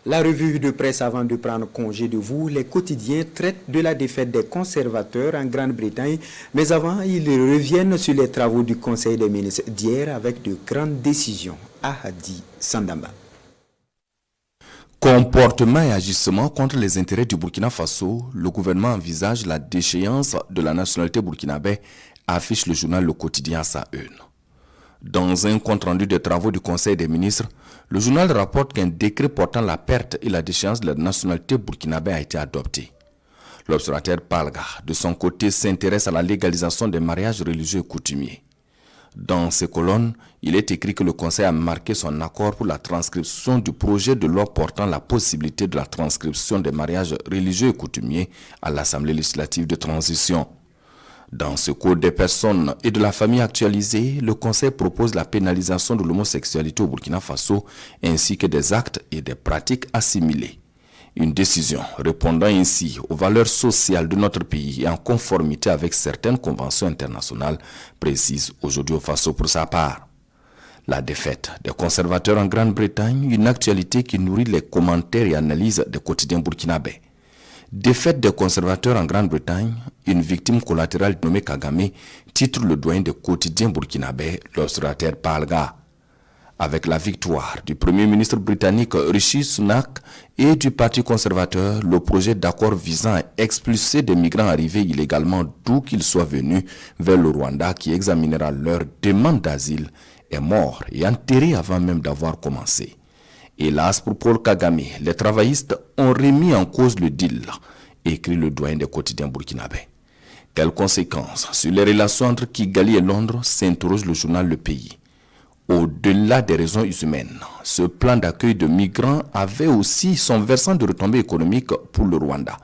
La revue de presse avant de prendre congé de vous, les quotidiens traitent de la défaite des conservateurs en Grande-Bretagne, mais avant, ils reviennent sur les travaux du Conseil des ministres d'hier avec de grandes décisions. Ahadi Sandamba. Comportement et agissement contre les intérêts du Burkina Faso, le gouvernement envisage la déchéance de la nationalité burkinabé, affiche le journal Le Quotidien à sa une. Dans un compte-rendu des travaux du Conseil des ministres, le journal rapporte qu'un décret portant la perte et la déchéance de la nationalité burkinabé a été adopté. L'observateur Palga, de son côté, s'intéresse à la légalisation des mariages religieux et coutumiers. Dans ces colonnes, il est écrit que le Conseil a marqué son accord pour la transcription du projet de loi portant la possibilité de la transcription des mariages religieux et coutumiers à l'Assemblée législative de transition. Dans ce code des personnes et de la famille actualisée, le Conseil propose la pénalisation de l'homosexualité au Burkina Faso ainsi que des actes et des pratiques assimilés. Une décision répondant ainsi aux valeurs sociales de notre pays et en conformité avec certaines conventions internationales, précise aujourd'hui au Faso pour sa part. La défaite des conservateurs en Grande-Bretagne, une actualité qui nourrit les commentaires et analyses des quotidiens burkinabés. Défaite des conservateurs en Grande-Bretagne, une victime collatérale nommée Kagame, titre le doyen des quotidiens burkinabés, l'observateur Palga. Avec la victoire du Premier ministre britannique Rishi Sunak et du Parti conservateur, le projet d'accord visant à expulser des migrants arrivés illégalement d'où qu'ils soient venus vers le Rwanda qui examinera leur demande d'asile est mort et enterré avant même d'avoir commencé. Hélas pour Paul Kagame, les travaillistes ont remis en cause le deal, écrit le doyen des quotidiens burkinabés. Quelles conséquences sur les relations entre Kigali et Londres, s'interroge le journal Le Pays. Au-delà des raisons humaines, ce plan d'accueil de migrants avait aussi son versant de retombées économiques pour le Rwanda.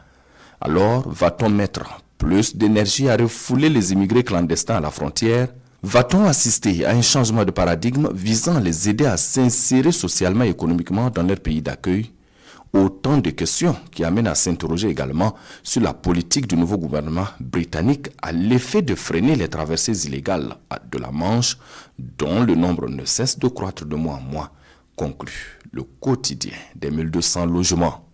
Alors, va-t-on mettre plus d'énergie à refouler les immigrés clandestins à la frontière? Va-t-on assister à un changement de paradigme visant à les aider à s'insérer socialement et économiquement dans leur pays d'accueil? Autant de questions qui amènent à s'interroger également sur la politique du nouveau gouvernement britannique à l'effet de freiner les traversées illégales de la Manche, dont le nombre ne cesse de croître de mois en mois, conclut le quotidien des 1200 logements.